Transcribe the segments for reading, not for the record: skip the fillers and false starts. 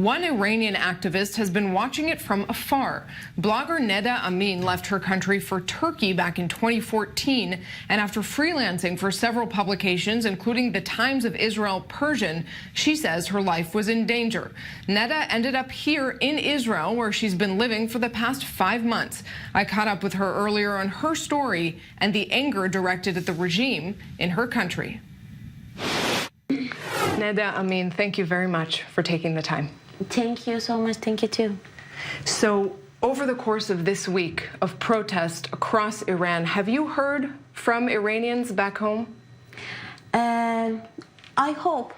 One Iranian activist has been watching it from afar. Blogger Neda Amin left her country for Turkey back in 2014, and after freelancing for several publications, including the Times of Israel Persian, she says her life was in danger. Neda ended up here in Israel, where she's been living for the past 5 months. I caught up with her earlier on her story and the anger directed at the regime in her country. Neda Amin, thank you very much for taking the time. Thank you so much. Thank you too. So, over the course of this week of protest across Iran, have you heard from Iranians back home? I hope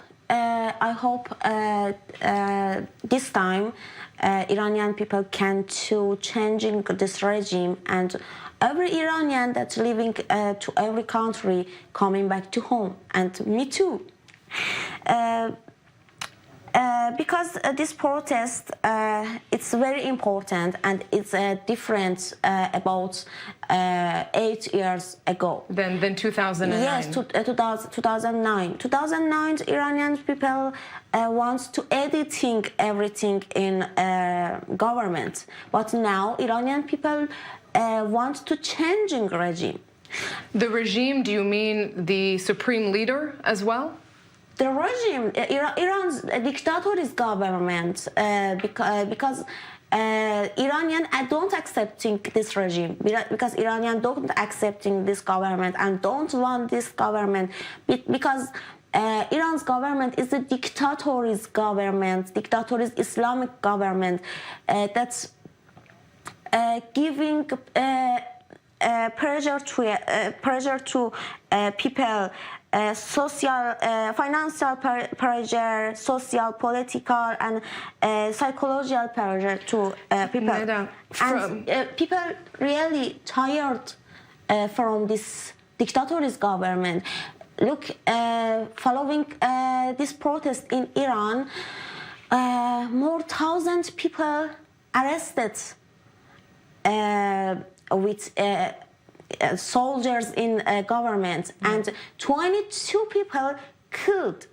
this time Iranian people can to changing this regime, and every Iranian that's living to every country coming back to home, and me too. Because this protest, it's very important, and it's different about 8 years ago. Than 2009? Yes, 2009. 2009, Iranian people want to editing everything in government. But now, Iranian people want to changing regime. The regime, do you mean the supreme leader as well? The regime, Iran's dictatorist government, because Iranian don't accepting this regime, because Iranian don't accepting this government and don't want this government, because Iran's government is a dictatorist government, dictatorist Islamic government that's giving pressure to people. Social, financial pressure, social, political, and psychological pressure to people. And people really tired from this dictatorist government. Look, following this protest in Iran, more 1,000 people arrested with soldiers in government, and 22 people killed.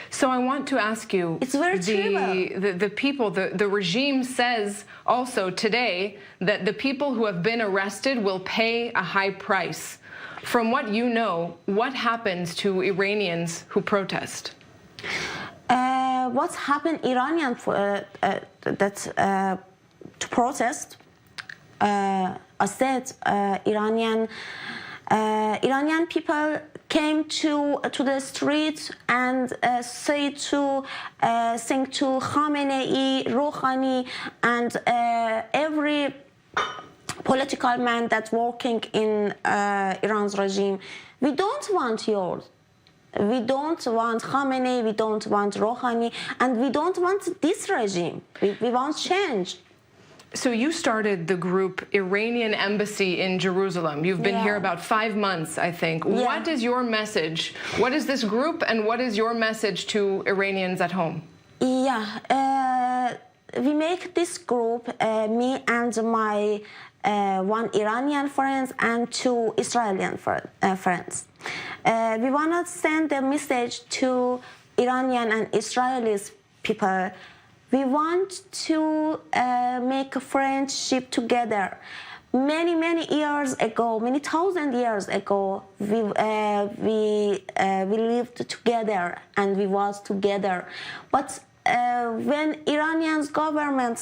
So I want to ask you, it's very terrible. The people, the regime says also today that the people who have been arrested will pay a high price. From what you know, what happens to Iranians who protest? What's happened Iranian to protest? I said Iranian people came to the street and sing to Khamenei, Rouhani, and every political man that's working in Iran's regime. We don't want yours. We don't want Khamenei, we don't want Rouhani, and we don't want this regime. We want change. So you started the group Iranian Embassy in Jerusalem. You've been here about 5 months, I think. Yeah. What is your message? What is this group, and what is your message to Iranians at home? Yeah, we make this group, me and my one Iranian friends and 2 Israeli friends. We want to send a message to Iranian and Israeli people. We want to make a friendship together. Many years ago, many 1,000 years ago, we lived together and we was together. But when Iranian's government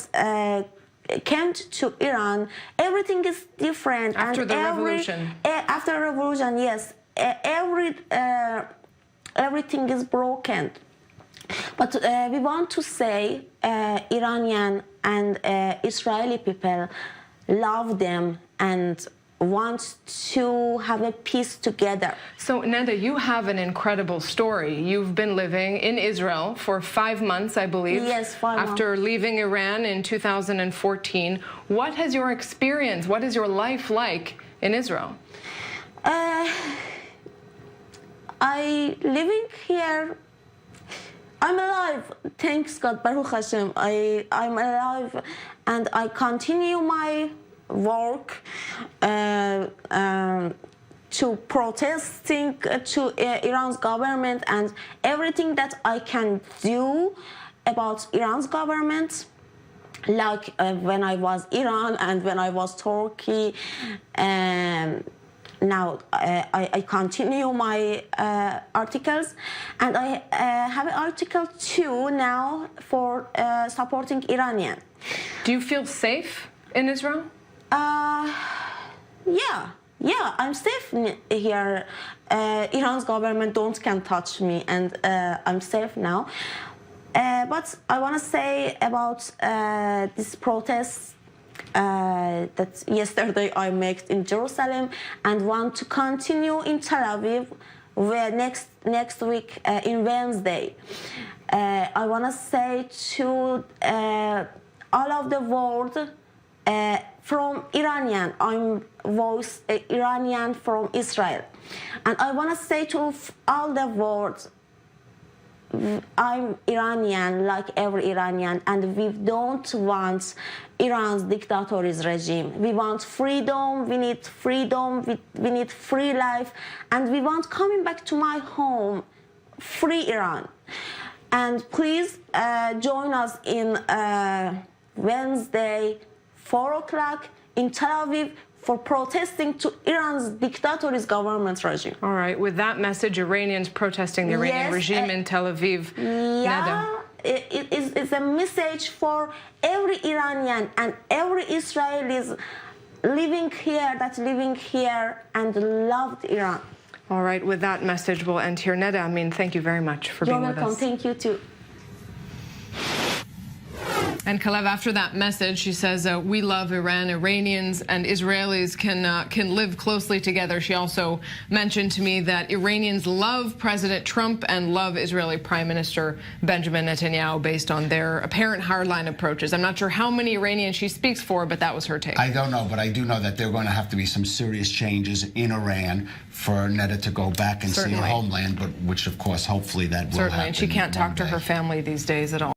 came to Iran, everything is different. After the revolution. After revolution, yes, everything is broken. But we want to say Iranian and Israeli people love them and want to have a peace together. So, Neda, you have an incredible story. You've been living in Israel for 5 months, I believe. Yes, 5 months. After leaving Iran in 2014. What has your experience, what is your life like in Israel? I living here. I'm alive, thanks God, Baruch Hashem. I'm alive, and I continue my work to protesting to Iran's government, and everything that I can do about Iran's government, like when I was Iran and when I was Turkey. Now I continue my articles, and I have an article too now for supporting Iranian. Do you feel safe in Israel? Yeah, I'm safe here. Iran's government can't touch me, and I'm safe now. But I want to say about this protest that yesterday I made in Jerusalem, and want to continue in Tel Aviv where next week in Wednesday. I want to say to all of the world from Iranian, I'm voice Iranian from Israel, and I want to say to all the world, I'm Iranian like every Iranian, and we don't want Iran's dictatorial regime. We want freedom, we need freedom, we need free life, and we want coming back to my home, free Iran. And please join us in Wednesday, 4 o'clock in Tel Aviv for protesting to Iran's dictatorial government regime. All right, with that message, Iranians protesting the Iranian regime in Tel Aviv. Yeah, it's a message for every Iranian and every Israelis living here and loved Iran. All right, with that message, we'll end here. Neda Amin, thank you very much for being with us. You're welcome. Thank you too. And Kalev, after that message, she says, we love Iran. Iranians and Israelis can live closely together. She also mentioned to me that Iranians love President Trump and love Israeli Prime Minister Benjamin Netanyahu based on their apparent hardline approaches. I'm not sure how many Iranians she speaks for, but that was her take. I don't know, but I do know that there are going to have to be some serious changes in Iran for Neda to go back and see her homeland, but which, of course, hopefully that will happen. Certainly, and she can't talk to her family these days at all.